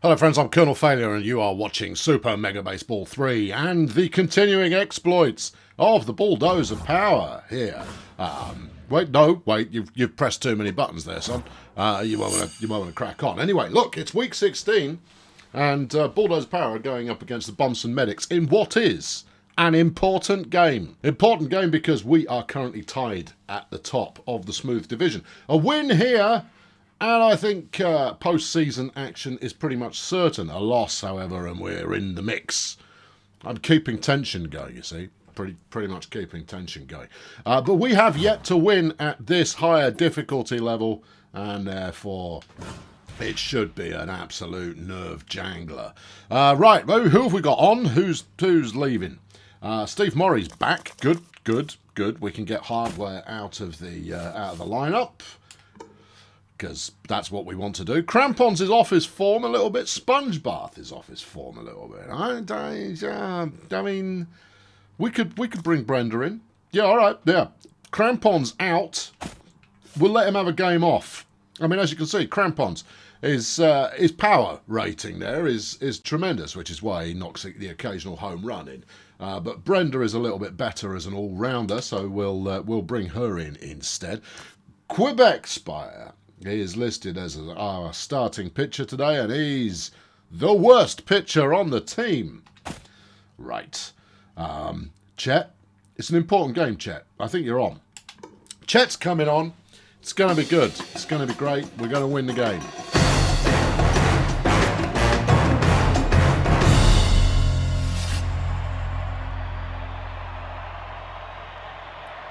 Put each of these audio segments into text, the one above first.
Hello friends, I'm Colonel Failure and you are watching Super Mega Baseball 3 and the continuing exploits of the Bulldozer Power here. Wait, you've pressed too many buttons there, son. You might want to crack on. Anyway, look, it's week 16 and Bulldozer Power are going up against the Bunsen Medics in what is an important game. Important game because we are currently tied at the top of the Smooth Division. A win here, and I think post-season action is pretty much certain. A loss, however, and we're in the mix. I'm keeping tension going, you see. Pretty much keeping tension going. But we have yet to win at this higher difficulty level, and therefore it should be an absolute nerve jangler. Right, who have we got on? Who's leaving? Steve Murray's back. Good. We can get hardware out of the lineup, because that's what we want to do. Crampons is off his form a little bit. Sponge Bath is off his form a little bit. I mean, we could bring Brenda in. Yeah, all right. Yeah, Crampons out. We'll let him have a game off. I mean, as you can see, Crampons his power rating there is tremendous, which is why he knocks the occasional home run in. But Brenda is a little bit better as an all-rounder, so we'll bring her in instead. Quebec Spire. He is listed as our starting pitcher today, and he's the worst pitcher on the team. Right. Chet, it's an important game, Chet. I think you're on. Chet's coming on. It's going to be good. It's going to be great. We're going to win the game.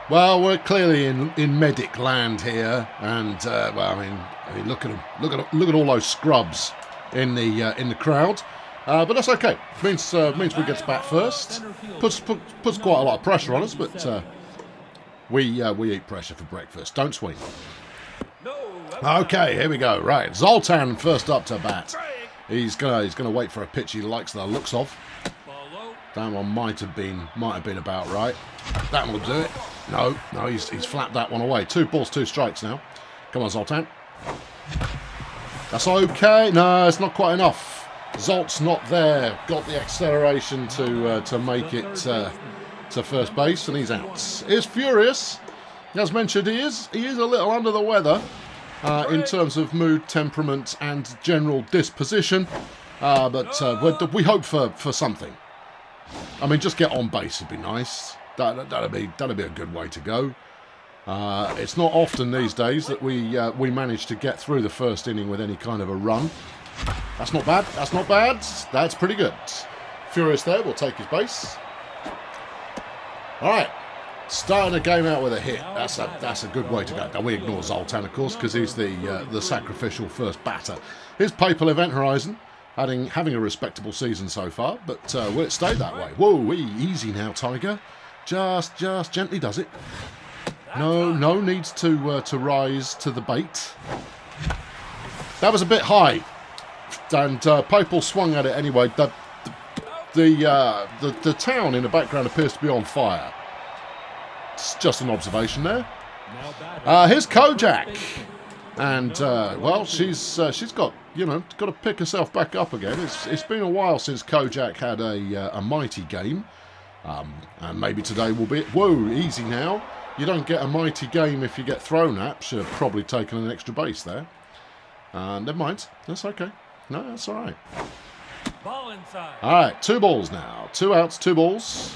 Well, we're clearly in medic land here, and well, I mean, look at them, look at all those scrubs in the crowd. But that's okay. Means we get to bat first. Puts quite a lot of pressure on us, but we eat pressure for breakfast. Don't swing. Okay, here we go. Right, Zoltan first up to bat. He's gonna wait for a pitch he likes the looks of. That one might have been about right. That one will do it. No, he's flapped that one away. 2 balls, 2 strikes now. Come on, Zoltan. That's okay. No, it's not quite enough. Zolt's not there. Got the acceleration to make it to first base, and he's out. He's furious. As mentioned, he is a little under the weather in terms of mood, temperament, and general disposition. But we hope for something. I mean, just get on base would be nice. That'd be a good way to go. It's not often these days that we manage to get through the first inning with any kind of a run. That's not bad. That's pretty good. Furious there will take his base. All right, starting the game out with a hit. That's a good way to go. Now we ignore Zoltan, of course, because he's the sacrificial first batter. Here's Papal Event Horizon. Having a respectable season so far, but will it stay that way? Whoa, easy now, Tiger. Just gently does it. No needs to rise to the bait. That was a bit high, and Papal swung at it anyway. The town in the background appears to be on fire. It's just an observation there. Here's Kojak. And well, she's got to pick herself back up again. It's been a while since Kojak had a mighty game, and maybe today will be it. Whoa, easy now. You don't get a mighty game if you get thrown at. Should have probably taken an extra base there. Never mind, that's okay. No, that's all right. Ball inside. All right, 2 balls now. 2 outs, 2 balls.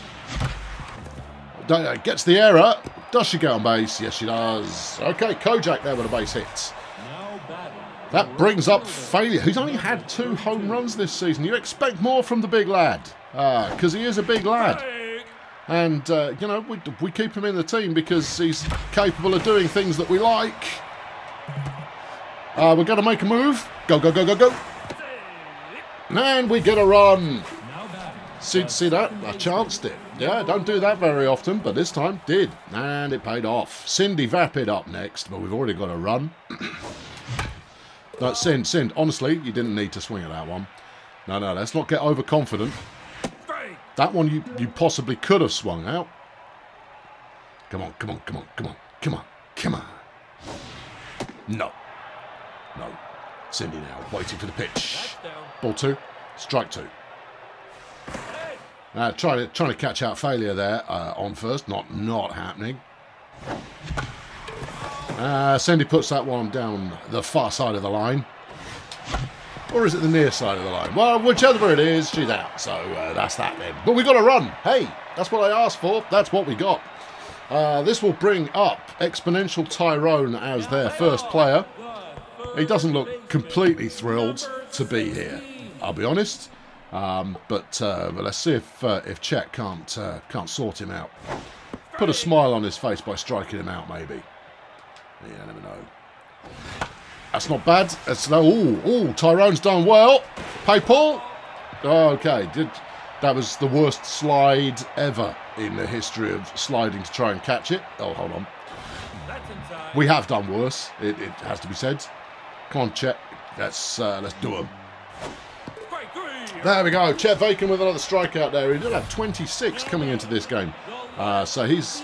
Gets the error. Does she get on base? Yes, she does. Okay, Kojak there with a base hit. That brings up Failure. He's only had 2 home runs this season. You expect more from the big lad, because he is a big lad. And, we keep him in the team because he's capable of doing things that we like. We're going to make a move. Go. And we get a run. See that? I chanced it. Yeah, don't do that very often, but this time did. And it paid off. Cindy Vapid up next, but we've already got a run. No, Sind, honestly, you didn't need to swing at that one. No, let's not get overconfident. That one you possibly could have swung out. Come on. No. Cindy now, waiting for the pitch. Ball 2. Strike 2. Trying to catch out failure there on first. Not happening. Cindy puts that one down the far side of the line. Or is it the near side of the line? Well, whichever it is, she's out. So that's that then. But we got to run. Hey, that's what I asked for. That's what we got. This will bring up Exponential Tyrone as their first player. He doesn't look completely thrilled to be here, I'll be honest. But let's see if Chet can't sort him out. Put a smile on his face by striking him out, maybe. Yeah, never know. That's not bad. Tyrone's done well. Pay Paul. Okay, that was the worst slide ever in the history of sliding to try and catch it. Oh, hold on. We have done worse. It has to be said. Come on, Chet. Let's do him. There we go. Chet Vacan with another strikeout there. He did have 26 coming into this game. So he's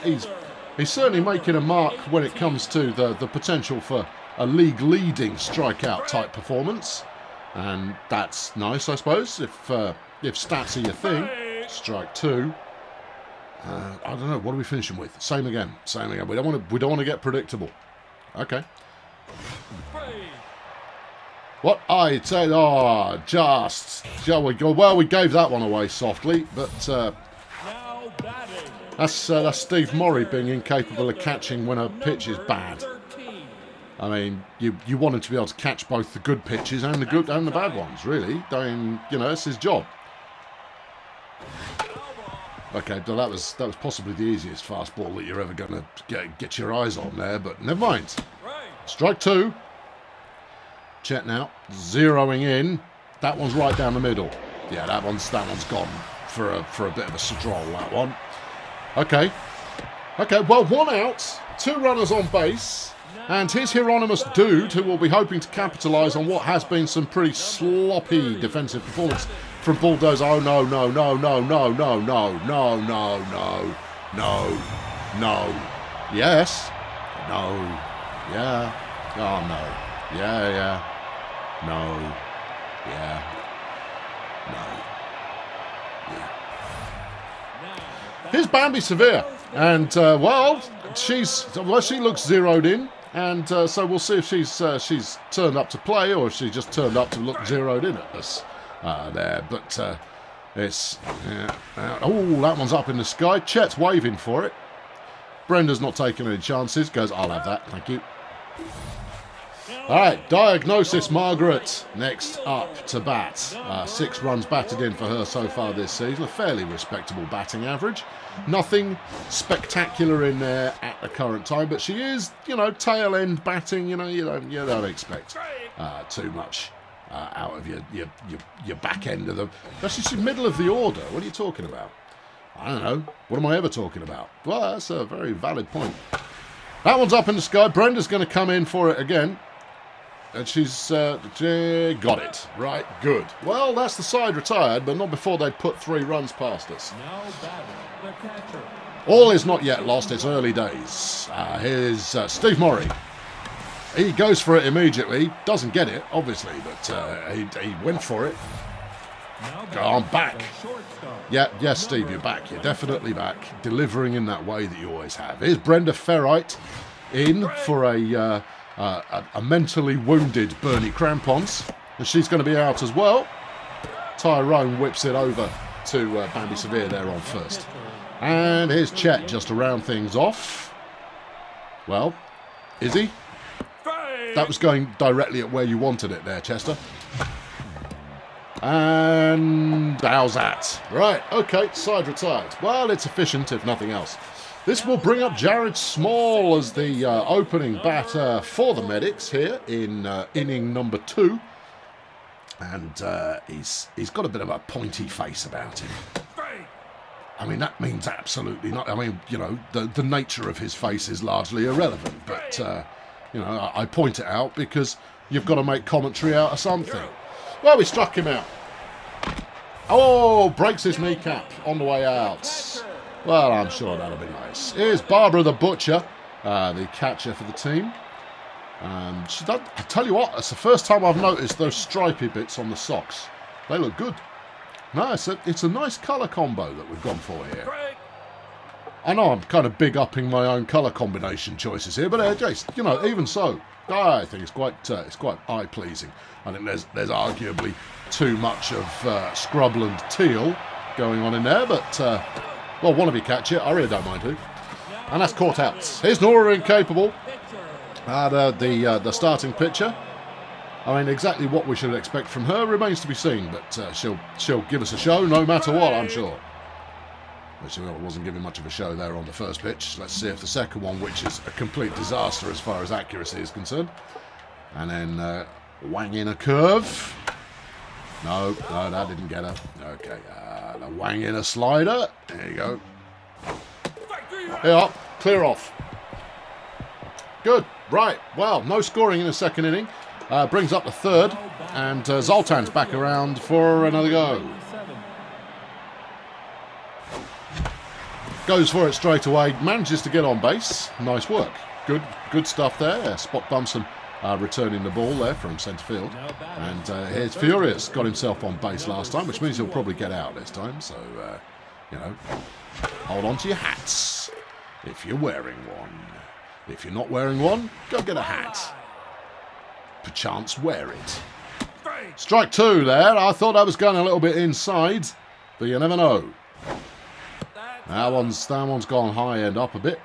certainly making a mark when it comes to the potential for a league-leading strikeout type performance. And that's nice, I suppose, if stats are your thing. Strike 2. I don't know. What are we finishing with? Same again. We don't want to get predictable. Okay. What I said, we gave that one away softly, but that's Steve Morey being incapable of catching when a pitch is bad. I mean, you want him to be able to catch both the good pitches and the bad ones, really. I mean, it's his job. Okay, well, that was possibly the easiest fastball that you're ever going to get your eyes on there, but never mind. Strike 2. Chet now, zeroing in. That one's right down the middle. Yeah, that one's gone for a bit of a stroll, that one. Okay, well, 1 out, 2 runners on base, and his Hieronymus dude, who will be hoping to capitalise on what has been some pretty sloppy defensive performance from Bulldozer. Oh, no. Yes. No. Yeah. Oh, no. Yeah. No. Yeah. No. Yeah. Here's Bambi Severe. And, she looks zeroed in. And so we'll see if she's turned up to play or if she just turned up to look zeroed in at us there. But it's... that one's up in the sky. Chet's waving for it. Brenda's not taking any chances. Goes, I'll have that. Thank you. All right, Diagnosis Margaret next up to bat. 6 runs batted in for her so far this season. A fairly respectable batting average. Nothing spectacular in there at the current time, but she is, tail end batting. You don't expect too much out of your back end of them. Actually, she's middle of the order. What are you talking about? I don't know. What am I ever talking about? Well, that's a very valid point. That one's up in the sky. Brenda's going to come in for it again. And she's got it. Right, good. Well, that's the side retired, but not before they put 3 runs past us. All is not yet lost. It's early days. Here's Steve Morey. He goes for it immediately. Doesn't get it, obviously, but he went for it. I'm back. Yeah, yes, Steve, you're back. You're definitely back. Delivering in that way that you always have. Here's Brenda Ferrite in for a mentally wounded Bernie Crampons. And she's going to be out as well. Tyrone whips it over to Bambi Severe there on first. And here's Chet just to round things off. Well, is he? That was going directly at where you wanted it there, Chester. And how's that? Right, okay, side retired. Well, it's efficient, if nothing else. This will bring up Jared Small as the opening batter for the Medics here in inning number 2. And he's got a bit of a pointy face about him. I mean, that means absolutely not. I mean, the nature of his face is largely irrelevant. But, I point it out because you've got to make commentary out of something. Well, we struck him out. Oh, breaks his kneecap on the way out. Well, I'm sure that'll be nice. Here's Barbara the Butcher, the catcher for the team. I tell you what, it's the first time I've noticed those stripy bits on the socks. They look good. No, it's a nice colour combo that we've gone for here. Break. I know I'm kind of big upping my own colour combination choices here, but Jace, you know, even so, I think it's quite eye pleasing. I think there's arguably too much of scrubland teal going on in there, but well, one of you catch it. I really don't mind who. And that's caught out. Here's Nora incapable. The starting pitcher. I mean, exactly what we should expect from her remains to be seen, but she'll give us a show no matter what, I'm sure. But she wasn't giving much of a show there on the first pitch. Let's see if the second one, which is a complete disaster as far as accuracy is concerned. And then wang in a curve. No, that didn't get her. Okay, the wang in a slider. There you go. Yeah, clear off. Good. Right. Well, no scoring in the second inning. Brings up the third. And Zoltan's back around for another go. Goes for it straight away. Manages to get on base. Nice work. Good stuff there. Spot Bumson returning the ball there from centre field. And here's Furious. Got himself on base last time, which means he'll probably get out this time. So, you know, hold on to your hats if you're wearing one. If you're not wearing one, go get a hat. Perchance wear it. Strike two there. I thought that was going a little bit inside, but you never know. That one's gone high and up a bit.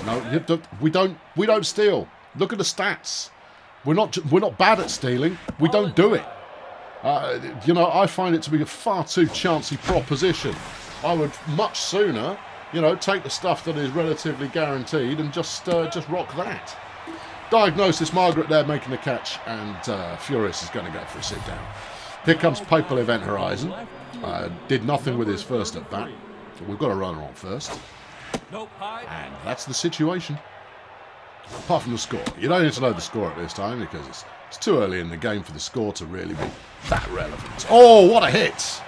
No, we don't steal. Look at the stats. We're not bad at stealing. We don't do it. You know, I find it to be a far too chancy proposition. I would much sooner, you know, take the stuff that is relatively guaranteed and just rock that. Diagnosis, Margaret there making the catch, and Furious is going to go for a sit down. Here comes Papal Event Horizon. Did nothing with his first at bat. We've got a runner on first. And that's the situation. Apart from the score. You don't need to know the score at this time because it's too early in the game for the score to really be that relevant. Oh, what a hit!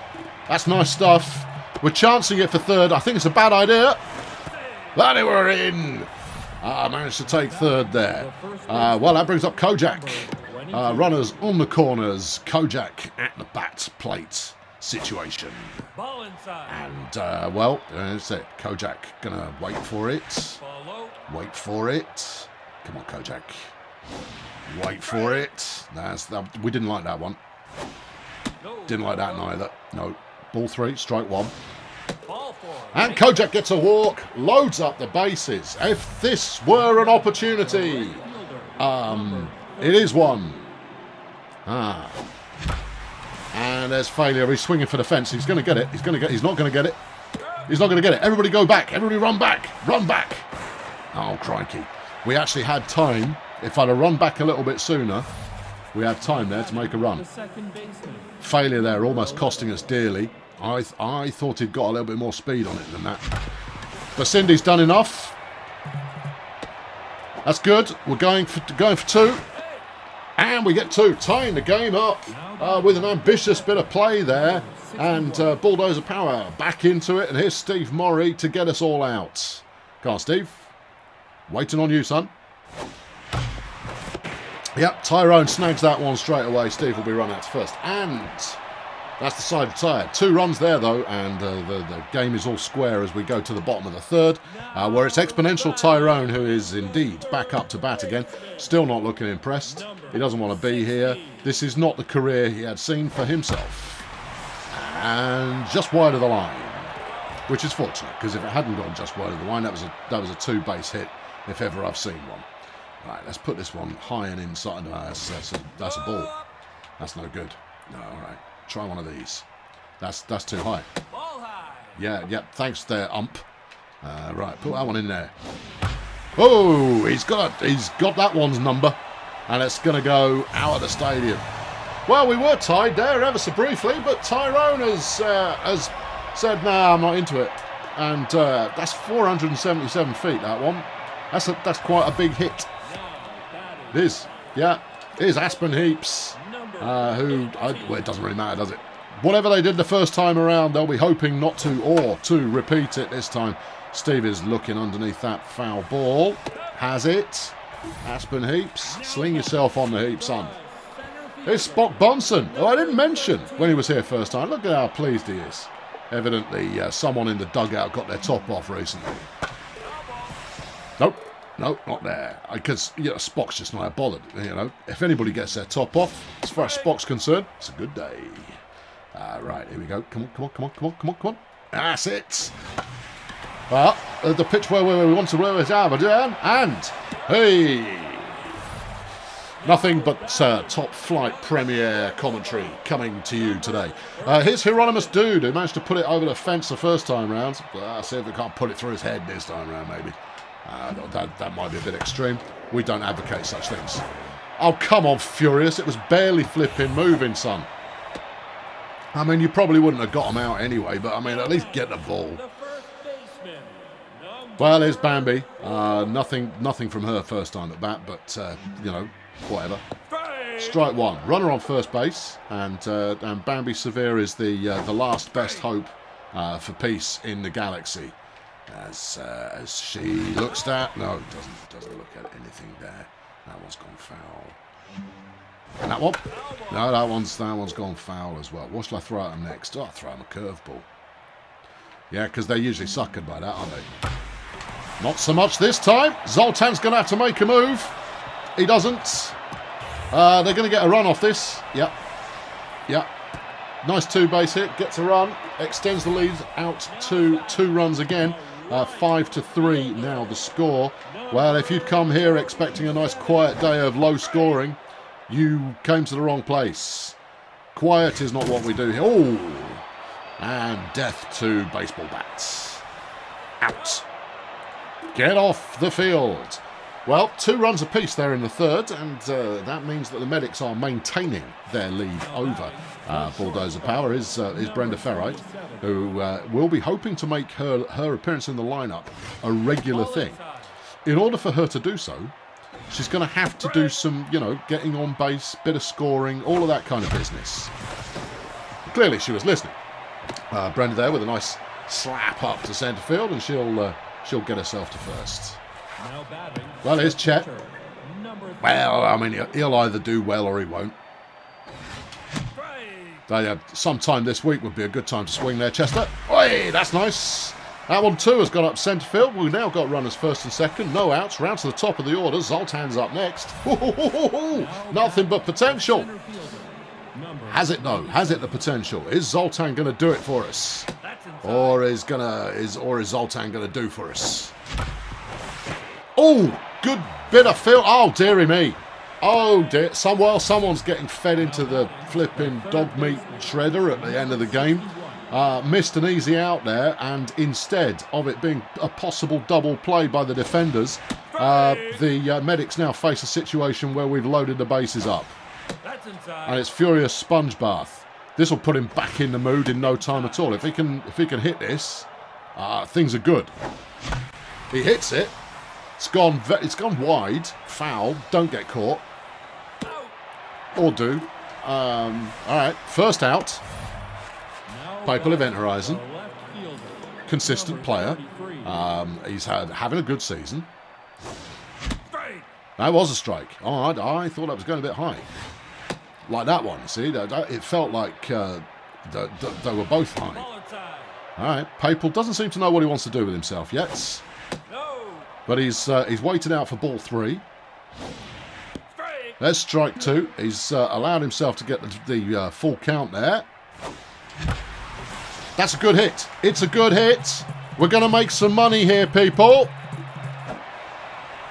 That's nice stuff. We're chancing it for third. I think it's a bad idea. But we're in. Managed to take third there. Well, that brings up Kojak. Runners on the corners. Kojak at the bat plate situation. Ball inside. And, well, that's it. Kojak gonna wait for it. Wait for it. Come on, Kojak. Wait for it. We didn't like that one. Didn't like that neither. No. Ball three, strike one. And Kojak gets a walk, loads up the bases. If this were an opportunity, it is one. And there's failure. He's swinging for the fence. He's going to get it. He's not going to get it. He's not going to get it. Everybody go back. Everybody run back. Run back. Oh, crikey. We actually had time. If I'd have run back a little bit sooner, we had time there to make a run. Failure there, almost costing us dearly. I thought he'd got a little bit more speed on it than that. But Cindy's done enough. That's good. We're going for two. And we get two. Tying the game up with an ambitious bit of play there. And Bulldozer Power back into it. And here's Steve Morrie to get us all out. Come on, Steve. Waiting on you, son. Yep, Tyrone snags that one straight away. Steve will be run out to first. And that's the side of Tyre. 2 runs there, though, and the game is all square as we go to the bottom of the third, where it's Exponential Tyrone, who is indeed back up to bat again. Still not looking impressed. He doesn't want to be here. This is not the career he had seen for himself. And just wide of the line, which is fortunate, because if it hadn't gone just wide of the line, that was a 2-base hit, if ever I've seen one. Right, let's put this one high and inside. That's a ball. That's no good. No, all right. Try one of these. That's too high. Yeah, thanks there, ump. Right, put that one in there. Oh, he's got that one's number. And it's going to go out of the stadium. Well, we were tied there ever so briefly, but Tyrone has said, nah, I'm not into it. And that's 477 feet, that one. That's quite a big hit. It is. Yeah. Here's Aspen Heaps. Well, it doesn't really matter, does it? Whatever they did the first time around, they'll be hoping not to or to repeat it this time. Steve is looking underneath that foul ball. Has it. Aspen Heaps. Sling yourself on the heap, son. It's Spock Bonson, who I didn't mention when he was here first time. Look at how pleased he is. Evidently, someone in the dugout got their top off recently. Nope. No, not there. Because, Spock's just not bothered. If anybody gets their top off, as far as Spock's concerned, it's a good day. Right, here we go. Come on. That's it. Well, the pitch where we want to roll it out, and hey, nothing but top flight premiere commentary coming to you today. Here's Hieronymus Dude, who managed to put it over the fence the first time round. See if we can't put it through his head this time round, maybe. That might be a bit extreme. We don't advocate such things. Oh, come on, Furious. It was barely flipping moving, son. I mean, you probably wouldn't have got him out anyway, but I mean, at least get the ball. Well, there's Bambi. Nothing from her first time at bat, but, whatever. Strike one. Runner on first base, and Bambi Severe is the last best hope for peace in the galaxy. As she looks at... No, doesn't look at anything there. That one's gone foul. And that one? No, that one's gone foul as well. What shall I throw at him next? Oh, I'll throw him a curveball. Yeah, because they're usually suckered by that, aren't they? Not so much this time. Zoltan's going to have to make a move. He doesn't. They're going to get a run off this. Yep. Nice two-base hit. Gets a run. Extends the lead out to 2 runs again. 5-3 now the score. Well, if you'd come here expecting a nice quiet day of low scoring, you came to the wrong place. Quiet is not what we do here. Oh! And death to baseball bats. Out. Get off the field. Well, 2 runs apiece there in the third, and that means that the Medics are maintaining their lead over Bulldozer Power. Is Brenda Ferrite, who will be hoping to make her appearance in the lineup a regular thing. In order for her to do so, she's going to have to do some, getting on base, bit of scoring, all of that kind of business. Clearly she was listening. Brenda there with a nice slap up to centre field, and she'll get herself to first. Well, here's Chet. Well, I mean, he'll either do well or he won't. Sometime this week would be a good time to swing there, Chester. Oi, that's nice. That one too has got up centre field. We've now got runners first and second. No outs. Round to the top of the order. Zoltan's up next. Nothing but potential. Has it though? Has it the potential? Is Zoltan going to do it for us, or is Zoltan going to do for us? Oh, good bit of field. Oh, dearie me. Oh, dear. Someone's getting fed into the flipping dog meat shredder at the end of the game. Missed an easy out there, and instead of it being a possible double play by the defenders, the Medics now face a situation where we've loaded the bases up. And it's Furious Sponge Bath. This will put him back in the mood in no time at all. If he can hit this, things are good. He hits it. It's gone wide. Foul. Don't get caught. Or do. All right. First out. Papal Event Horizon. Consistent player. He's having a good season. That was a strike. Oh, I thought that was going a bit high. Like that one, see? It felt like they were both high. All right. Papal doesn't seem to know what he wants to do with himself yet. But he's waited out for ball 3. There's strike 2. He's allowed himself to get the full count there. That's a good hit. It's a good hit. We're going to make some money here, people.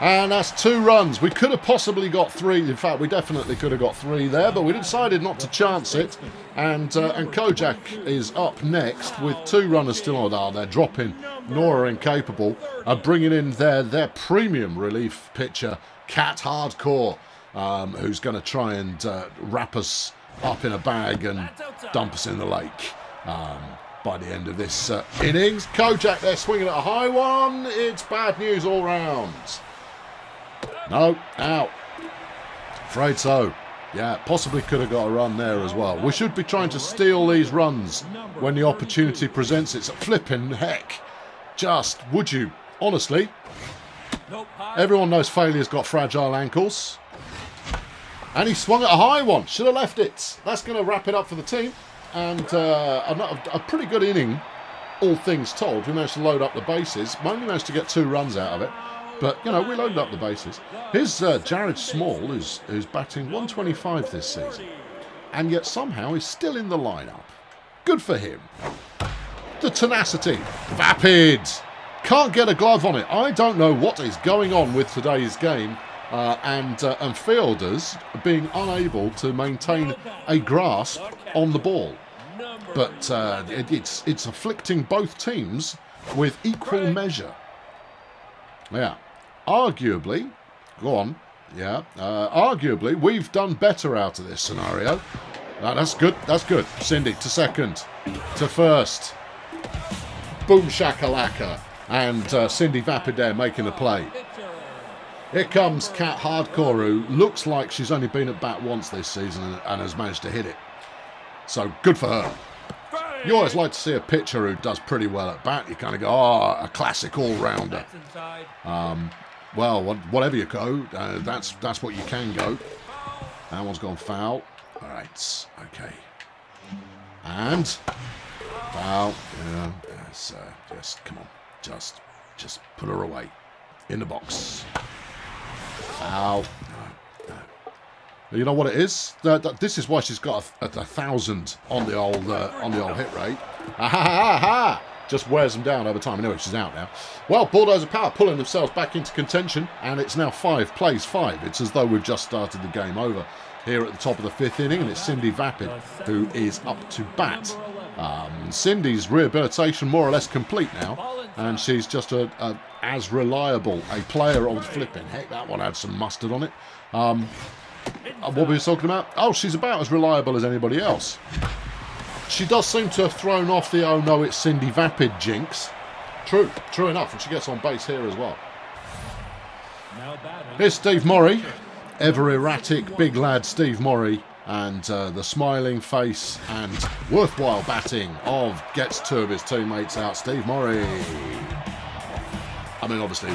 And that's 2 runs. We could have possibly got 3. In fact, we definitely could have got 3 there, but we decided not to chance it. And Kojak is up next with 2 runners still on. Oh, they're dropping Nora Incapable, bringing in their premium relief pitcher, Cat Hardcore, who's going to try and wrap us up in a bag and dump us in the lake. By the end of this innings. Kojak there swinging at a high one. It's bad news all round. No, out. Afraid so. Yeah, possibly could have got a run there as well. We should be trying to steal these runs when the opportunity presents itself. Flipping heck. Just, would you? Honestly. Everyone knows failure's got fragile ankles. And he swung at a high one. Should have left it. That's going to wrap it up for the team. And a pretty good inning, all things told. We managed to load up the bases. We only managed to get 2 runs out of it. But, you know, we loaded up the bases. Here's Jared Small, who's batting 125 this season. And yet somehow he's still in the lineup. Good for him. The tenacity. Vapid. Can't get a glove on it. I don't know what is going on with today's game. And fielders being unable to maintain a grasp on the ball. But it's afflicting both teams with equal measure. Yeah. Arguably, go on. Yeah. Arguably, we've done better out of this scenario. That's good. That's good. Cindy to second. To first. Boom shakalaka. And Cindy Vapid there making the play. Here comes Kat Hardcore, who looks like she's only been at bat once this season and has managed to hit it. So, good for her. You always like to see a pitcher who does pretty well at bat. You kind of go, oh, a classic all-rounder. Well, whatever you go, that's what you can go. That one's gone foul. All right, okay. And foul. Yeah, just come on, just put her away in the box. Foul. No. You know what it is? This is why she's got a 1,000 on the old hit rate. Ha! Just wears them down over time. Anyway, she's out now. Well, Bulldozer Power pulling themselves back into contention, and it's now 5 plays 5. It's as though we've just started the game over here at the top of the 5th inning, and it's Cindy Vapid who is up to bat. Cindy's rehabilitation more or less complete now, and she's just as reliable a player on flipping. Heck, that one had some mustard on it. What were we talking about? Oh, she's about as reliable as anybody else. She does seem to have thrown off the oh no, it's Cindy Vapid jinx. True enough, and she gets on base here as well. Here's Steve Morrie, ever erratic big lad Steve Morrie, and the smiling face and worthwhile batting of gets 2 of his teammates out. Steve Morrie. I mean, obviously,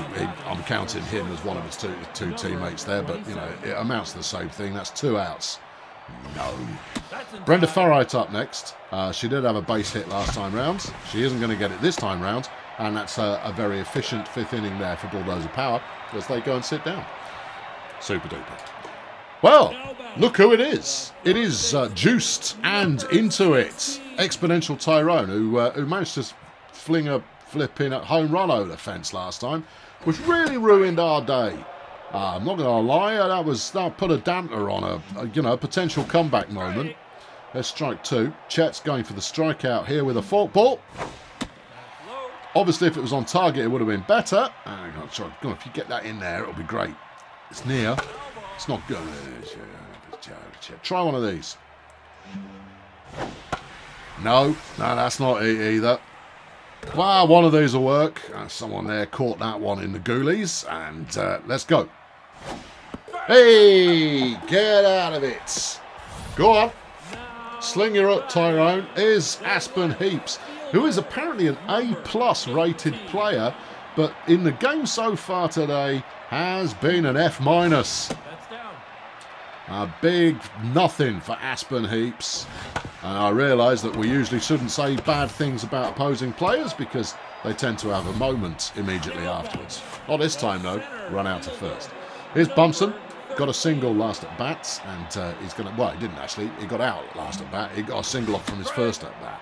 I'm counting him as one of his two teammates there, but, you know, it amounts to the same thing. That's 2 outs. No. Brenda Farright up next. She did have a base hit last time round. She isn't going to get it this time round, and that's a very efficient 5th inning there for Bulldozer Power as they go and sit down. Super duper. Well, look who it is. It is juiced and into it. Exponential Tyrone, who managed to fling a flipping at home run over the fence last time, which really ruined our day. I'm not going to lie, that put a damper on a potential comeback moment. There's strike 2. Chet's going for the strikeout here with a forkball. Obviously, if it was on target, it would have been better. If you get that in there, it'll be great. It's near. It's not good. Try one of these. No, that's not it either. Well, one of these will work. Someone there caught that one in the ghoulies, and let's go. Hey, get out of it. Go on. Sling her up, Tyrone. Is Aspen Heaps, who is apparently an A+ rated player, but in the game so far today has been an F-. A big nothing for Aspen Heaps. And I realise that we usually shouldn't say bad things about opposing players because they tend to have a moment immediately afterwards. Not this time, though. Run out to first. Here's Bumson. Got a single last at bats, and he's going to... Well, he didn't actually. He got out last at bat. He got a single off from his first at bat.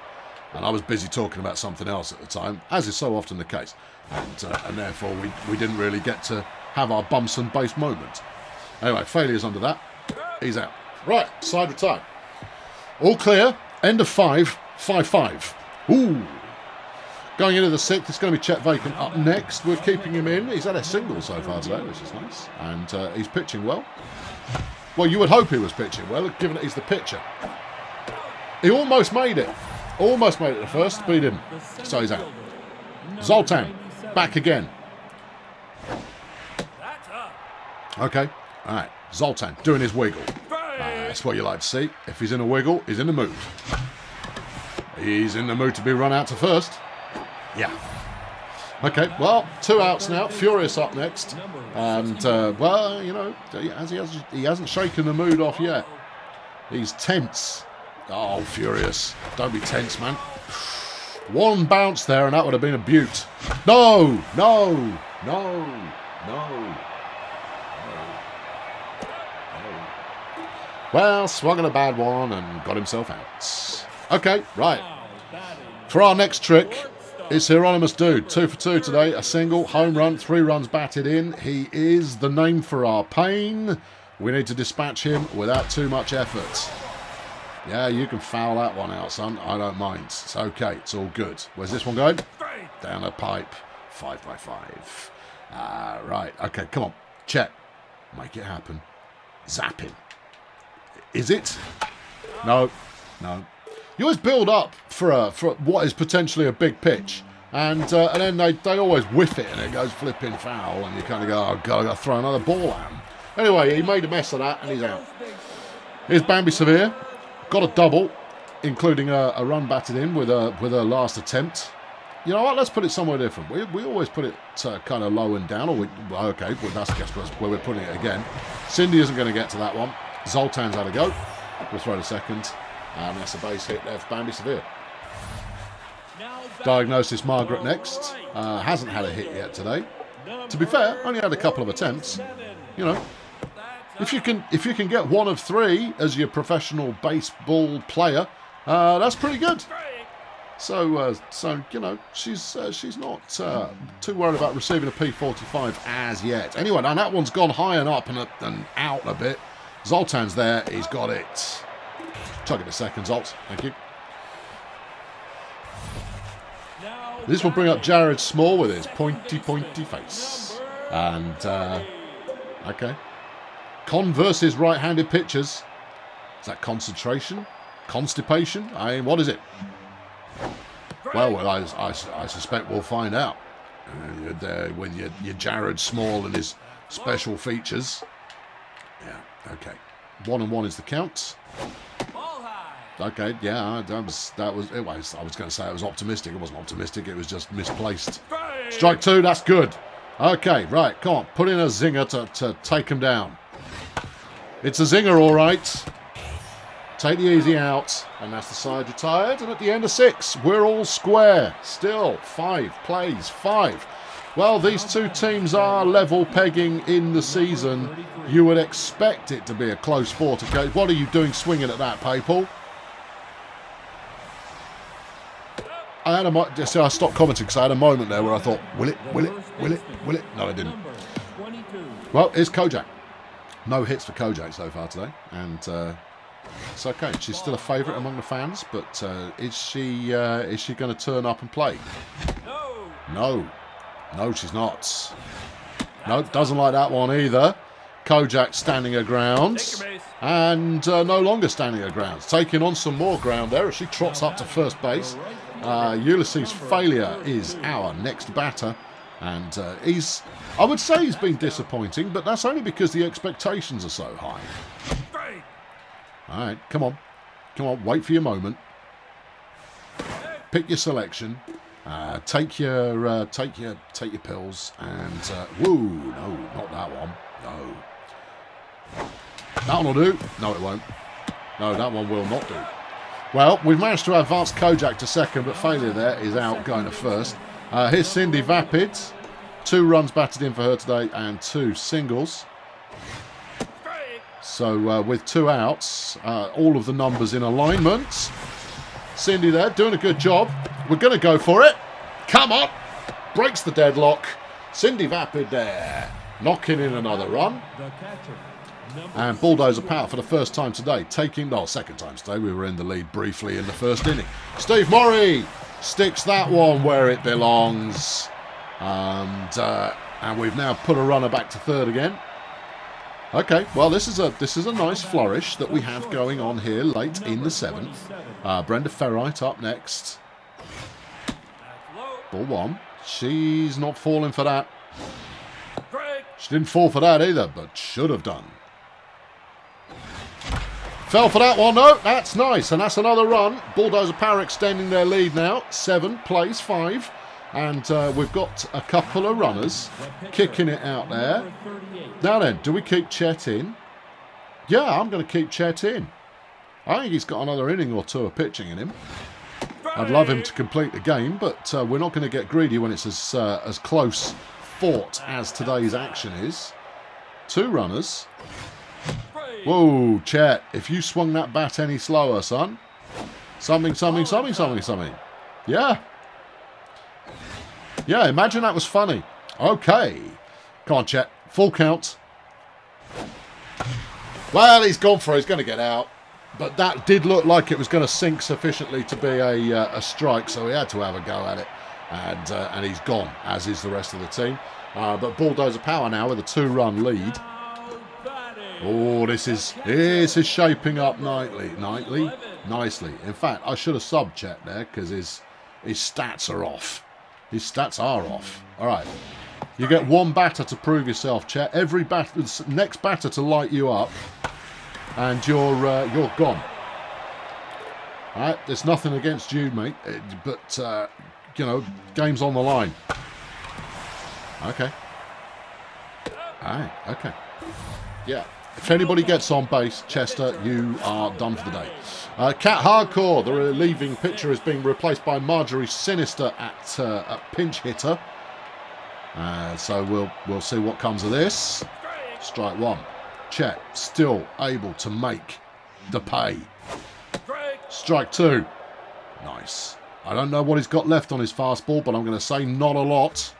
And I was busy talking about something else at the time, as is so often the case. And therefore, we didn't really get to have our Bumson-based moment. Anyway, failures under that. He's out. Right, side retired. All clear. End of 5. 5-5. Ooh. Going into the 6th, it's going to be Chet Vacant up next. We're keeping him in. He's had a single so far today, which is nice. And he's pitching well. Well, you would hope he was pitching well, given that he's the pitcher. He almost made it. Almost made it the first, but he didn't. So he's out. Zoltan, back again. Okay. All right. Zoltan doing his wiggle. That's what you like to see. If he's in a wiggle, he's in the mood. He's in the mood to be run out to first. Yeah. Okay, well, 2 outs now. Furious up next. And, well, you know, he hasn't shaken the mood off yet. He's tense. Oh, Furious. Don't be tense, man. 1 bounce there, and that would have been a beaut. No! No! No! No! Well, swung at a bad one and got himself out. Okay, right. For our next trick, it's Hieronymus Dude. 2 for 2 today. A single, home run, 3 runs batted in. He is the name for our pain. We need to dispatch him without too much effort. Yeah, you can foul that one out, son. I don't mind. It's okay. It's all good. Where's this one going? Down a pipe. 5 by 5. Right. Okay, come on. Check. Make it happen. Zap him. Is it? No. No. You always build up for what is potentially a big pitch. And then they always whiff it and it goes flipping foul. And you kind of go, oh, God, I've got to throw another ball at him. Anyway, he made a mess of that and he's out. Here's Bambi Severe. Got a double, including a run batted in with a last attempt. You know what? Let's put it somewhere different. We always put it kind of low and down. Okay, well, that's where we're putting it again. Cindy isn't going to get to that one. Zoltan's had a go. We'll throw to second. And that's a base hit there for Bambi Severe. Diagnosis Margaret next. Hasn't had a hit yet today. To be fair, only had a couple of attempts. You know, if you can get 1 of 3 as your professional baseball player, that's pretty good. So you know, she's not too worried about receiving a P45 as yet. Anyway, now that one's gone high and up and out a bit. Zoltan's there. He's got it. Chuck it to second, Zolt. Thank you. This will bring up Jared Small with his pointy face. And, okay. Con versus right-handed pitchers. Is that concentration? Constipation? I mean, what is it? Well, I suspect we'll find out. You're there with your Jared Small and his special features. Yeah, okay. 1-1 is the count. Okay, yeah, I was going to say it was optimistic. It wasn't optimistic. It was just misplaced. Strike 2. That's good. Okay, right. Come on, put in a zinger to take him down. It's a zinger, all right. Take the easy out, and that's the side retired. And at the end of 6, we're all square. Still 5 plays, 5. Well, these two teams are level pegging in the season. You would expect it to be a close sport. Okay, what are you doing swinging at that, Papal? I stopped commenting because I had a moment there where I thought, will it? No, I didn't. Well, here's Kojak. No hits for Kojak so far today, and it's okay. She's still a favourite among the fans, but is she going to turn up and play? No, she's not. No, doesn't like that one either. Kojak standing her ground, and no longer standing her ground. Taking on some more ground there as she trots up to first base. Ulysses Failure is our next batter, and I would say he's been disappointing, but that's only because the expectations are so high. All right, come on, wait for your moment. Pick your selection. Take your pills, and whoa, no, not that one. No. That one will do. No, it won't. No, that one will not do. Well, we've managed to advance Kojak to second, but Failure there is out going to first. Here's Cindy Vapid. 2 runs batted in for her today and 2 singles. So with 2 outs, all of the numbers in alignment. Cindy there doing a good job. We're going to go for it. Come on. Breaks the deadlock. Cindy Vapid there. Knocking in another run. And Bulldozer Power for the first time today. Second time today. We were in the lead briefly in the first inning. Steve Murray sticks that one where it belongs. And we've now put a runner back to third again. Okay, well, this is a nice flourish that we have going on here late in the 7th. Brenda Ferrite up next. Ball 1. She's not falling for that. She didn't fall for that either, but should have done. Fell for that one, no. That's nice, and that's another run. Bulldozer Power extending their lead now. 7 plays 5. And we've got a couple of runners kicking it out there. Now then, do we keep Chet in? Yeah, I'm going to keep Chet in. I think he's got another inning or two of pitching in him. I'd love him to complete the game, but we're not going to get greedy when it's as close fought as today's action is. 2 runners. Whoa, Chet, if you swung that bat any slower, son. Something. Yeah. Yeah, imagine that was funny. Okay. Come on, Chet. Full count. Well, he's gone for it. He's going to get out. But that did look like it was going to sink sufficiently to be a strike, so he had to have a go at it. And he's gone, as is the rest of the team. But Bulldozer Power now with a 2-run lead. Oh, this is shaping up nicely. In fact, I should have subbed Chet there because his stats are off. His stats are off. All right. You get 1 batter to prove yourself, Chet. Every next batter to light you up. And you're gone. All right, there's nothing against you, mate. But, you know, game's on the line. Okay. All right, okay. Yeah. If anybody gets on base, Chester, you are done for the day. Cat Hardcore, the relieving pitcher, is being replaced by Marjorie Sinister at pinch hitter. So we'll see what comes of this. Strike 1. Chet still able to make the pay. Strike 2. Nice. I don't know what he's got left on his fastball, but I'm going to say not a lot.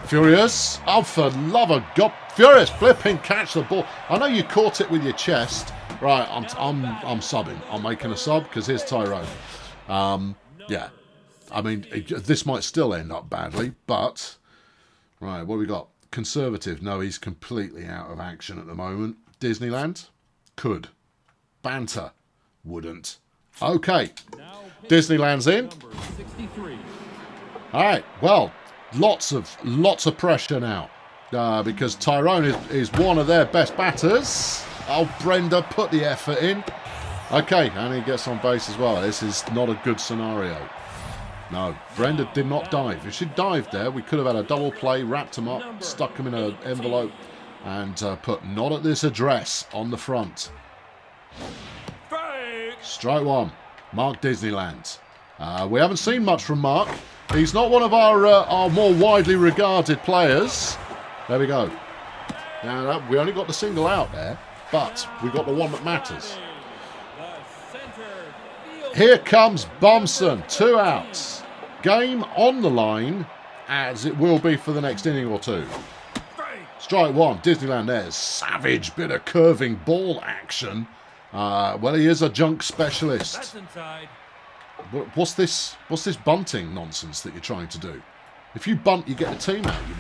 Furious. Oh, for love of God. Furious, flipping, catch the ball. I know you caught it with your chest. Right, I'm subbing. I'm making a sub because here's Tyrone. Yeah. I mean, this might still end up badly, but... Right, what have we got? Conservative. No, he's completely out of action at the moment. Disneyland? Could. Banter? Wouldn't. Okay. Disneyland's in. Alright, well, lots of pressure now. Because Tyrone is one of their best batters. Oh, Brenda, put the effort in. Okay, and he gets on base as well. This is not a good scenario. No, Brenda did not dive. If she'd dived there, we could have had a double play, wrapped him up, stuck him in an envelope, and put not at this address on the front. Strike 1. Mark Disneyland. We haven't seen much from Mark. He's not one of our more widely regarded players. There we go. Now, we only got the single out there, but we got the one that matters. Here comes Bomson. 2 outs. Game on the line, as it will be for the next inning or 2. Strike 1. Disneyland there's savage bit of curving ball action. Well, he is a junk specialist. What's this bunting nonsense that you're trying to do? If you bunt, you get the team out, you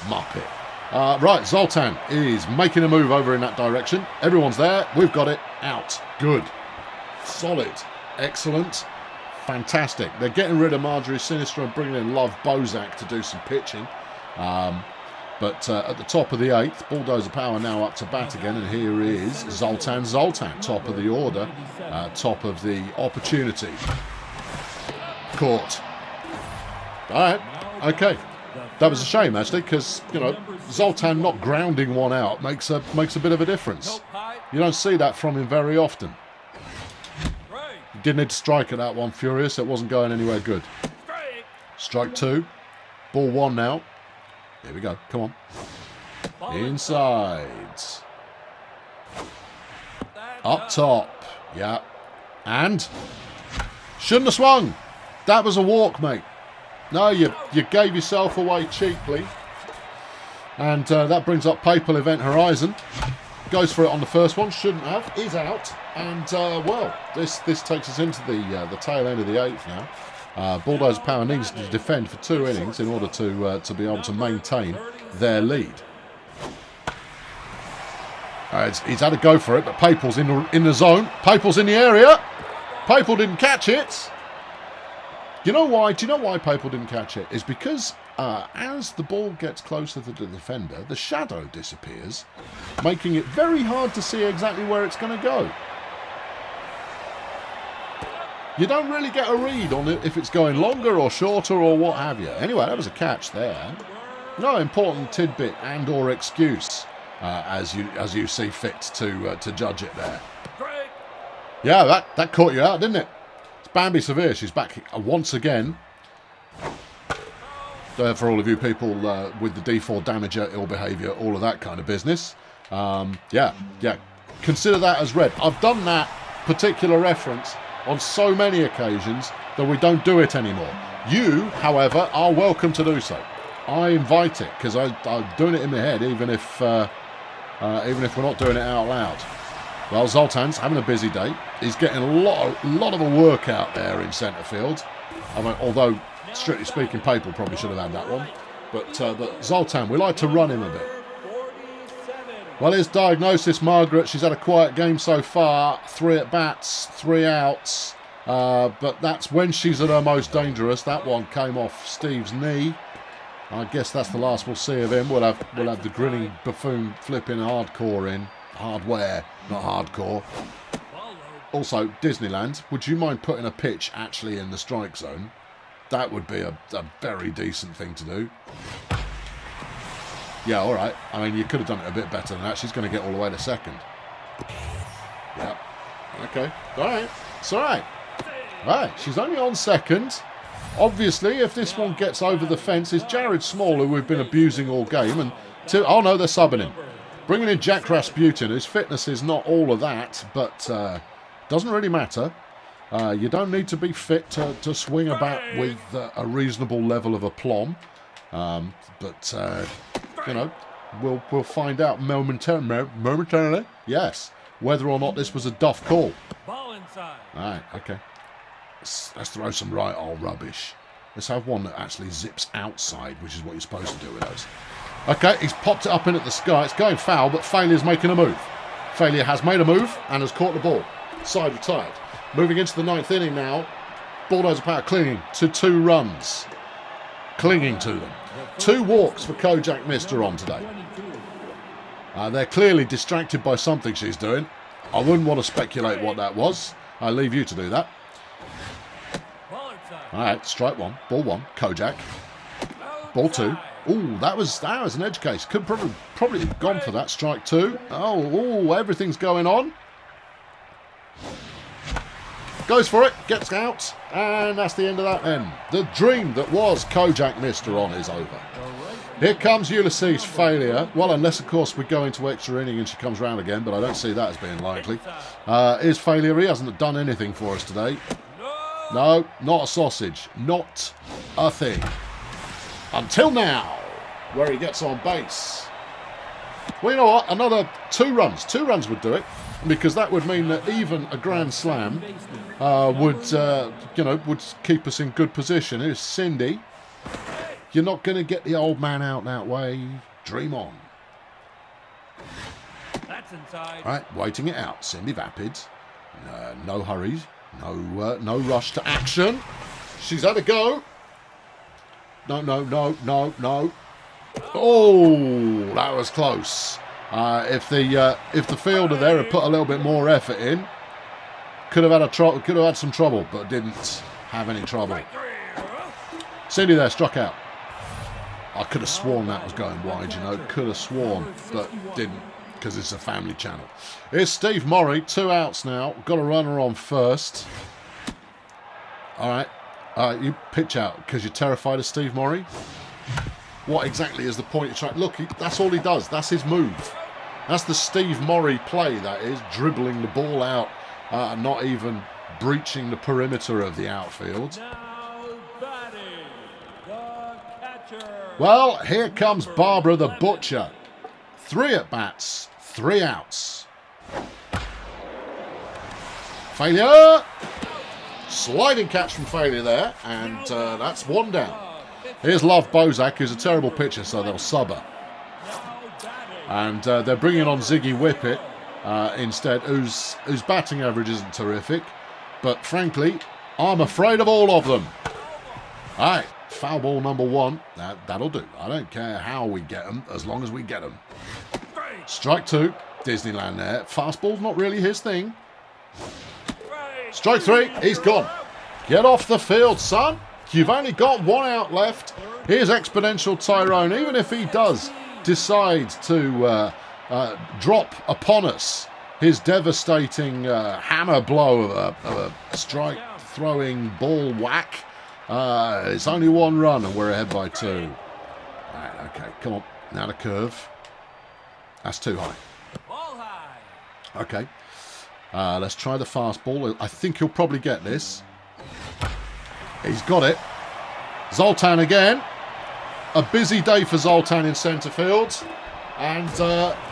muppet. Right, Zoltan is making a move over in that direction. Everyone's there. We've got it. Out. Good. Solid. Excellent. Fantastic. They're getting rid of Marjorie Sinister and bringing in Love Bozak to do some pitching. But at the top of the 8th, Bulldozer Power now up to bat again. And here is Zoltan, top of the order. Top of the opportunity. Caught. All right. Okay. That was a shame, actually, because, you know, Zoltan not grounding one out makes a bit of a difference. You don't see that from him very often. He didn't need to strike at that one, Furious. It wasn't going anywhere good. Strike 2. Ball 1 now. Here we go. Come on. Inside. Up top. Yeah. And shouldn't have swung. That was a walk, mate. No, you gave yourself away cheaply. And that brings up Papal Event Horizon. Goes for it on the first one. Shouldn't have. Is out. And, well, this takes us into the tail end of the 8th now. Bulldozer Power needs to defend for 2 innings in order to be able to maintain their lead. He's had a go for it, but Papal's in the zone. Papal's in the area. Papal didn't catch it. You know why? Do you know why Papal didn't catch it? It's because as the ball gets closer to the defender, the shadow disappears, making it very hard to see exactly where it's going to go. you don't really get a read on it if it's going longer or shorter or what have you. Anyway, that was a catch there. No important tidbit and or excuse as you see fit to judge it there. Yeah, that caught you out, didn't it? It's Bambi Severe. She's back once again. For all of you people with the D4 damager, ill behaviour, all of that kind of business. Yeah. Consider that as read. I've done that particular reference on so many occasions that we don't do it anymore. You, however, are welcome to do so. I invite it because I'm doing it in my head, even if we're not doing it out loud. Well, Zoltan's having a busy day. He's getting a lot of a workout there in centre field. I mean, although, strictly speaking, Papal probably should have had that one. But Zoltan, we like to run him a bit. Well, his diagnosis, Margaret, she's had a quiet game so far. 3 at-bats, 3 outs. But that's when she's at her most dangerous. That one came off Steve's knee. I guess that's the last we'll see of him. We'll have the grinning buffoon flipping hardcore in. Hardware, not hardcore. Also, Disneyland, would you mind putting a pitch actually in the strike zone? That would be a very decent thing to do. Yeah, all right. I mean, you could have done it a bit better than that. She's going to get all the way to second. Yeah. Okay. All right. It's all right. All right. She's only on second. Obviously, if this one gets over the fence, it's Jared Small, who we've been abusing all game. And oh, no, they're subbing him. Bringing in Jack Rasputin, whose fitness is not all of that, but doesn't really matter. You don't need to be fit to swing a bat with a reasonable level of aplomb. You know, we'll find out momentarily, yes, whether or not this was a duff call. Ball inside. All right, okay. Let's throw some right old rubbish. Let's have one that actually zips outside, which is what you're supposed to do with those. Okay, he's popped it up into the sky. It's going foul, but Failure's making a move. Failure has made a move and has caught the ball. Side retired. Moving into the 9th inning now. Bulldozer Power clinging to 2 runs. Clinging to them. 2 walks for Kojak Mister on today. They're clearly distracted by something she's doing. I wouldn't want to speculate what that was. I leave you to do that. All right, strike 1, ball 1, Kojak. Ball 2. Ooh, that was an edge case. Could probably have gone for that. Strike 2. Oh, everything's going on. Goes for it, gets out, and that's the end of that then. The dream that was Kojak Mister on is over. Here comes Ulysses Failure. Well, unless, of course, we go into extra inning and she comes round again, but I don't see that as being likely. Is Failure. He hasn't done anything for us today. No, not a sausage. Not a thing. Until now, where he gets on base. Well, you know what? Another 2 runs. 2 runs would do it, because that would mean that even a grand slam would keep us in good position. Here's Cindy. You're not going to get the old man out that way. Dream on. That's inside. All right, waiting it out. Cindy Vapid. No hurries. No rush to action. She's had a go. No. Oh, that was close. If the fielder there had put a little bit more effort in, could have had some trouble, but didn't have any trouble. Cindy there struck out. I could have sworn that was going wide, you know. Could have sworn, but didn't, because it's a family channel. Here's Steve Murray, 2 outs now. Got a runner on first. All right. You pitch out because you're terrified of Steve Murray. What exactly is the point you're trying? Look, that's all he does. That's his move. That's the Steve Murray play, that is. Dribbling the ball out, not even breaching the perimeter of the outfield. Well, here comes Barbara the Butcher. 3 at-bats, 3 outs. Failure. Sliding catch from Failure there, and that's 1 down. Here's Love Bozak, who's a terrible pitcher, so they'll sub her. And they're bringing on Ziggy Whippet instead, whose batting average isn't terrific. But frankly, I'm afraid of all of them. All right, foul ball number 1. That'll do. I don't care how we get them, as long as we get them. Strike 2, Disneyland there. Fastball's not really his thing. Strike 3, he's gone. Get off the field, son. You've only got one out left. Here's Exponential Tyrone. Even if he does decide to drop upon us his devastating hammer blow of a strike-throwing ball whack, it's only one run and we're ahead by 2. Right, okay, come on. Now the curve. That's too high. Ball high. Okay. Let's try the fastball. I think he'll probably get this. He's got it. Zoltan again. A busy day for Zoltan in centre field. And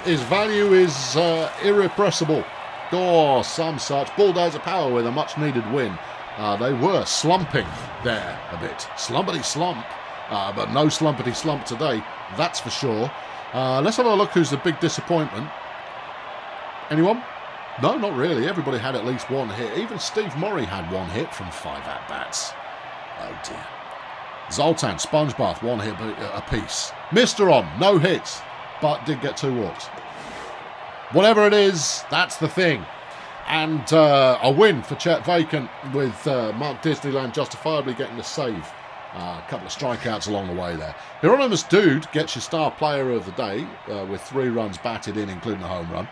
his value is irrepressible. Or some such. Bulldozer Power with a much-needed win. They were slumping there a bit. Slumpity slump. But no slumpity slump today. That's for sure. Let's have a look who's the big disappointment. Anyone? No, not really. Everybody had at least one hit. Even Steve Murray had one hit from 5 at-bats. Oh dear. Zoltan, Sponge Bath, 1 hit apiece. Mr. On, no hits, but did get 2 walks. Whatever it is, that's the thing. And a win for Chet Vacant with Mark Disneyland justifiably getting the save. A couple of strikeouts along the way there. Hieronymus Dude gets your star player of the day with 3 runs batted in, including a home run.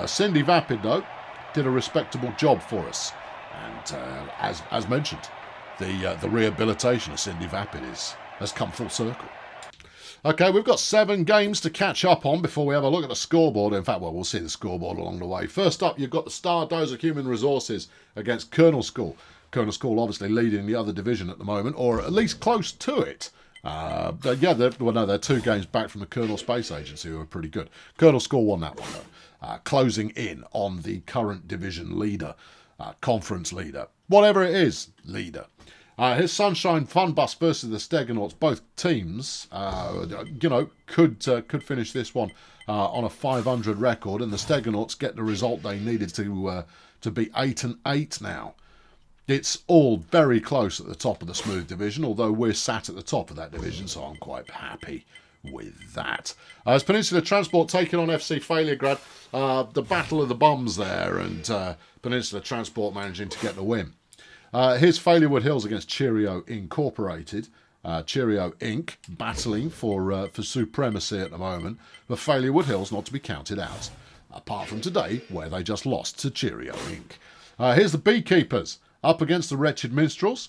Cindy Vapid, though, did a respectable job for us. And as mentioned, the rehabilitation of Cindy Vapid has come full circle. Okay, we've got 7 games to catch up on before we have a look at the scoreboard. In fact, well, we'll see the scoreboard along the way. First up, you've got the Star Dozer Human Resources against Colonel School. Colonel School obviously leading the other division at the moment, or at least close to it. They're 2 games back from the Colonel Space Agency, who are pretty good. Colonel School won that one, though. Closing in on the current division leader, conference leader, whatever it is, leader. Here's Sunshine Fun Bus versus the Stegonauts. Both teams, could finish this one on a 500 record, and the Stegonauts get the result they needed to be 8-8 now. It's all very close at the top of the Smooth division, although we're sat at the top of that division, so I'm quite happy with that. As Peninsula Transport taking on FC Failuregrad, the battle of the bums there, and Peninsula Transport managing to get the win. Here's Failurewood Hills against Cheerio Incorporated. Cheerio Inc. battling for supremacy at the moment, but Failurewood Hills not to be counted out, apart from today, where they just lost to Cheerio Inc. Here's the Beekeepers up against the Wretched Minstrels.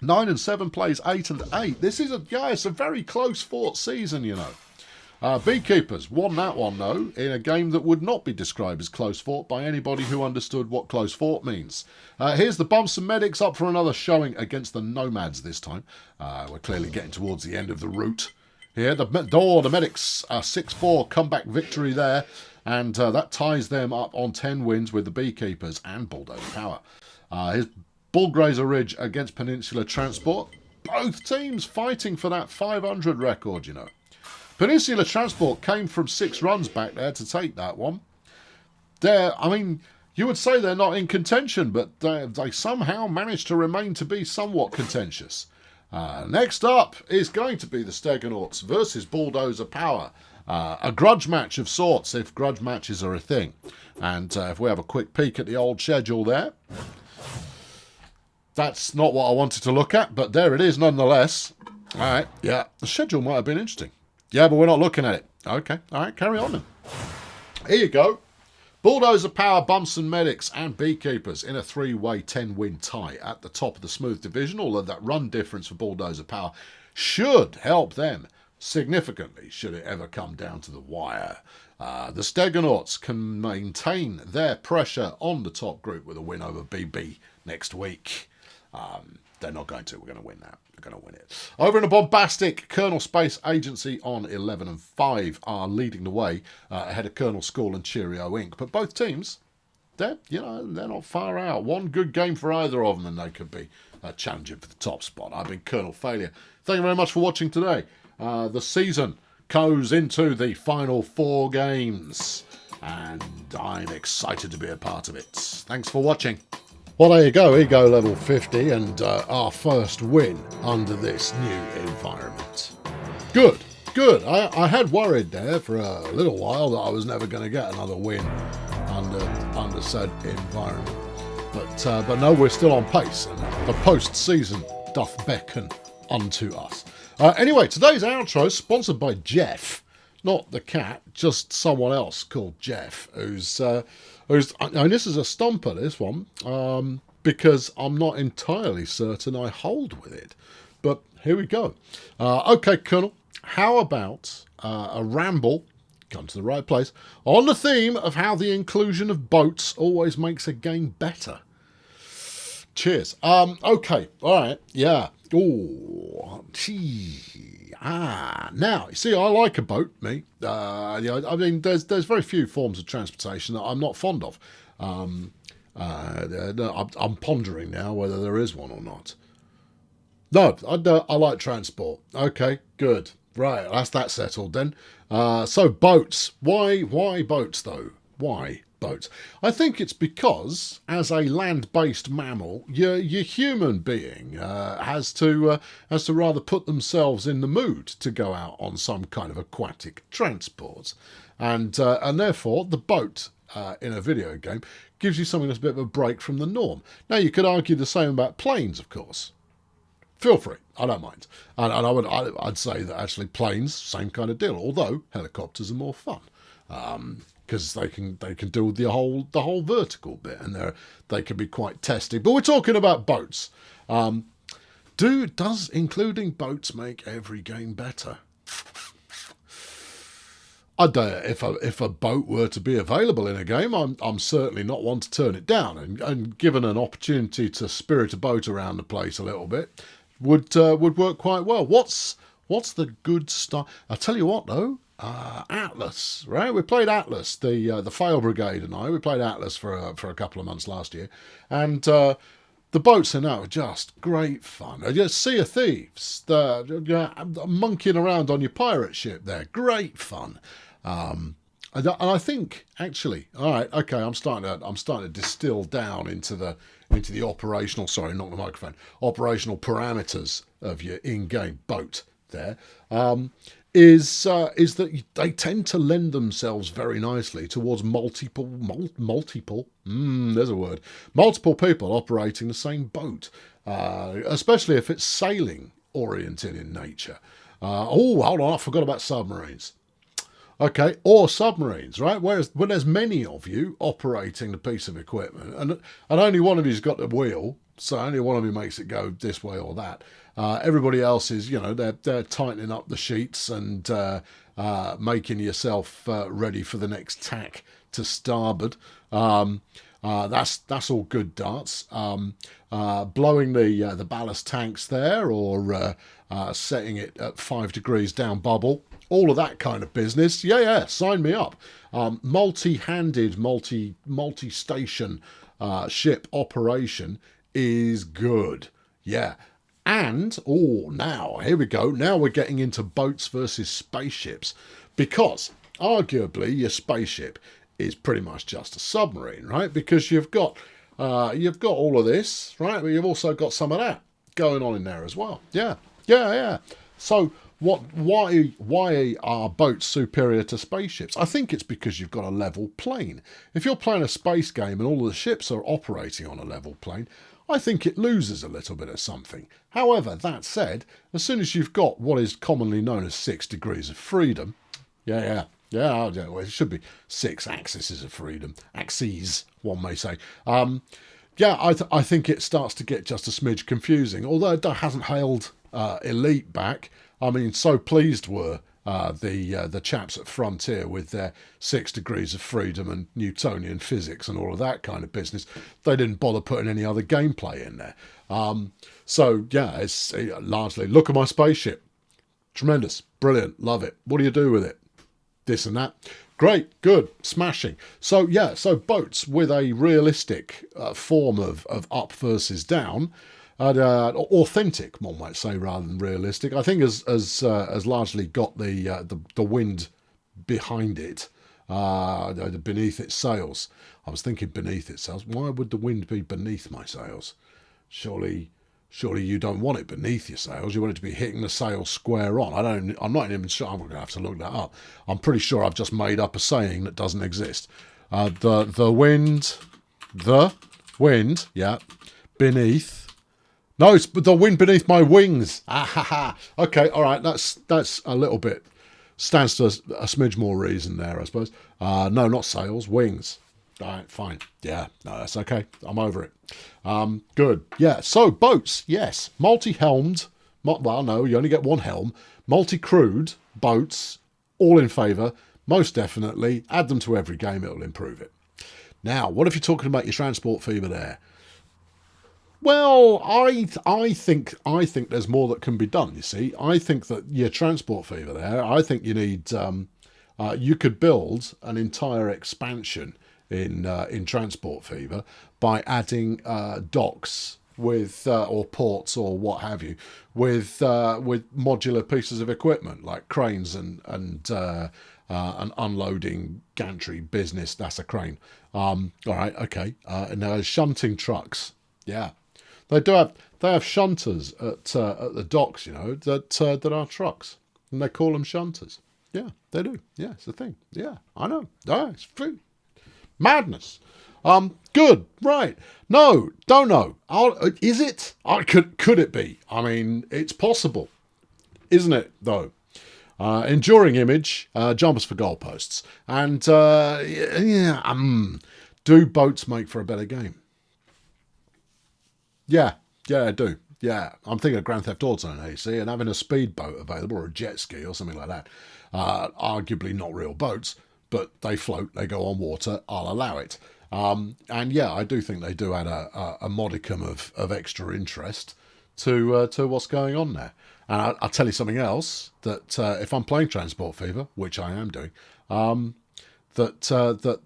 9-7 plays 8-8. This is it's a very close fought season, you know. Beekeepers won that one, though, in a game that would not be described as close fought by anybody who understood what close fought means. Here's the Bumps and Medics up for another showing against the Nomads this time. We're clearly getting towards the end of the route here. The Medics 6-4 comeback victory there, and that ties them up on 10 wins with the Beekeepers and Bulldozer Power. Here's Bullgrazer Ridge against Peninsula Transport. Both teams fighting for that 500 record, you know. Peninsula Transport came from 6 runs back there to take that one. You would say they're not in contention, but they somehow managed to remain to be somewhat contentious. Next up is going to be the Stegonauts versus Bulldozer Power. A grudge match of sorts, if grudge matches are a thing. And if we have a quick peek at the old schedule there, that's not what I wanted to look at, but there it is nonetheless. All right, yeah, the schedule might have been interesting. Yeah, but we're not looking at it. Okay, all right, carry on then. Here you go. Bulldozer Power, Bumps and Medics and Beekeepers in a 3-way 10-win tie at the top of the Smooth division, although that run difference for Bulldozer Power should help them significantly should it ever come down to the wire. The Stegonauts can maintain their pressure on the top group with a win over BB next week. They're not going to. We're going to win that. We're going to win it. Over in the bombastic, Colonel Space Agency on 11-5 are leading the way ahead of Colonel School and Cheerio Inc. But both teams, they're not far out. One good game for either of them and they could be challenging for the top spot. I've been Colonel Failure. Thank you very much for watching today. The season goes into the final 4 games and I'm excited to be a part of it. Thanks for watching. Well, there you go, ego level 50 and our first win under this new environment. Good. I had worried there for a little while that I was never going to get another win under said environment. But no, we're still on pace, and the post-season doth beckon unto us. Anyway, today's outro is sponsored by Jeff. Not the cat, just someone else called Jeff, who's and this is a stumper, this one, because I'm not entirely certain I hold with it. But here we go. Okay, Colonel, how about a ramble, come to the right place, on the theme of how the inclusion of boats always makes a game better. Cheers. Okay, all right, yeah. Oh, gee. Now, you see, I like a boat, me. I mean, there's very few forms of transportation that I'm not fond of. I'm pondering now whether there is one or not. No, I like transport. Okay, good. Right, that's that settled then. So boats. Why boats though? Why boats? I think it's because, as a land-based mammal, your human being has to rather put themselves in the mood to go out on some kind of aquatic transport, and therefore the boat in a video game gives you something that's a bit of a break from the norm. Now you could argue the same about planes, of course. Feel free, I don't mind, and I'd say that actually planes, same kind of deal. Although helicopters are more fun, because they can do the whole vertical bit, and they can be quite testy. But we're talking about boats. Does including boats make every game better? If a boat were to be available in a game, I'm certainly not one to turn it down. And given an opportunity to spirit a boat around the place a little bit, would work quite well. What's the good stuff? I'll tell you what though, Atlas, right? We played Atlas, the Fail Brigade and I. We played Atlas for a couple of months last year, and the boats in that were just great fun. Just Sea of Thieves, monkeying around on your pirate ship there, great fun. And I think actually, all right, okay, I'm starting to distill down into the operational, sorry, not the microphone, operational parameters of your in-game boat there, is that they tend to lend themselves very nicely towards multiple, there's a word, multiple people operating the same boat, especially if it's sailing oriented in nature. Oh, hold on, I forgot about submarines. Okay, or submarines, right? Whereas when there's many of you operating the piece of equipment, and only one of you's got the wheel, so only one of you makes it go this way or that. Everybody else is, they're tightening up the sheets and making yourself ready for the next tack to starboard. That's all good darts. Blowing the ballast tanks there, or setting it at 5 degrees down bubble. All of that kind of business. Yeah, sign me up. Multi-handed, multi-station ship operation is good. Yeah. And, now, here we go. Now we're getting into boats versus spaceships. Because, arguably, your spaceship is pretty much just a submarine, right? Because you've got all of this, right? But you've also got some of that going on in there as well. Yeah. So, why are boats superior to spaceships? I think it's because you've got a level plane. If you're playing a space game and all of the ships are operating on a level plane, I think it loses a little bit of something. However, that said, as soon as you've got what is commonly known as 6 degrees of freedom, yeah, well, it should be 6 axes of freedom, axes, one may say. I think it starts to get just a smidge confusing, although it hasn't held Elite back. I mean, so pleased were the chaps at Frontier with their 6 degrees of freedom and Newtonian physics and all of that kind of business. They didn't bother putting any other gameplay in there. It's largely, look at my spaceship. Tremendous, brilliant, love it. What do you do with it? This and that. Great, good, smashing. So boats with a realistic form of up versus down, authentic, one might say, rather than realistic. I think has largely got the wind behind it, beneath its sails. I was thinking beneath its sails. Why would the wind be beneath my sails? Surely you don't want it beneath your sails. You want it to be hitting the sails square on. I'm not even sure. I'm going to have to look that up. I'm pretty sure I've just made up a saying that doesn't exist. The wind, Wind, yeah. Beneath. No, it's the wind beneath my wings. Ah, ha, ha. Okay, all right. That's a little bit, stands to a smidge more reason there, I suppose. No, not sails, wings. All right, fine. Yeah, no, that's okay. I'm over it. Good. Yeah, so boats, yes. Multi-helmed. Well, no, you only get one helm. Multi-crewed boats, all in favour. Most definitely. Add them to every game, it'll improve it. Now, what if you're talking about your transport fever there? Well, I think there's more that can be done. You see, I think that your transport fever there. I think you need. You could build an entire expansion in transport fever by adding docks with or ports or what have you with modular pieces of equipment like cranes and an unloading gantry business. That's a crane. All right, okay. And there's shunting trucks. Yeah. They have shunters at the docks, you know, that are trucks, and they call them shunters. Yeah, they do. Yeah, it's a thing. Yeah, I know. Oh, it's free. Madness. Good. Right. No, don't know. Is it? Could it be? I mean, it's possible, isn't it? Though. Enduring image, jumpers for goalposts, and do boats make for a better game? Yeah, I do. Yeah, I'm thinking of Grand Theft Auto now, you see, and having a speedboat available or a jet ski or something like that. Arguably not real boats, but they float, they go on water, I'll allow it. And yeah, I do think they do add a modicum of extra interest to what's going on there. And I'll tell you something else, that if I'm playing Transport Fever, which I am doing, that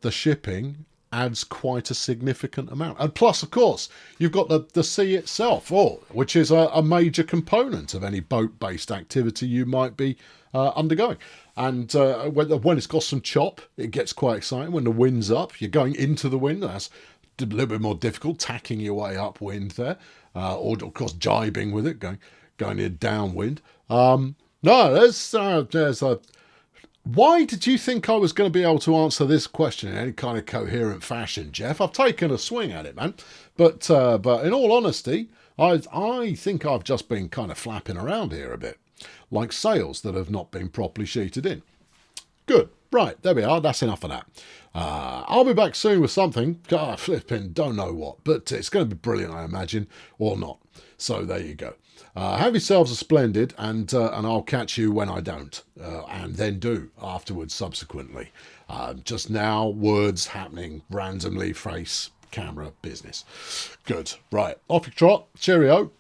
the shipping adds quite a significant amount. And plus, of course, you've got the sea itself, which is a major component of any boat-based activity you might be undergoing. And when it's got some chop, it gets quite exciting. When the wind's up, you're going into the wind. That's a little bit more difficult, tacking your way upwind there. Or, of course, jibing with it, going in downwind. No, there's a... Why did you think I was going to be able to answer this question in any kind of coherent fashion, Jeff? I've taken a swing at it, man. But in all honesty, I think I've just been kind of flapping around here a bit, like sails that have not been properly sheeted in. Good. Right, there we are. That's enough of that. I'll be back soon with something. God, flipping don't know what, but it's going to be brilliant, I imagine, or not. So there you go. Have yourselves a splendid, and I'll catch you when I don't, and then do afterwards subsequently. Just now, words happening randomly, face, camera, business. Good. Right, off you trot. Cheerio.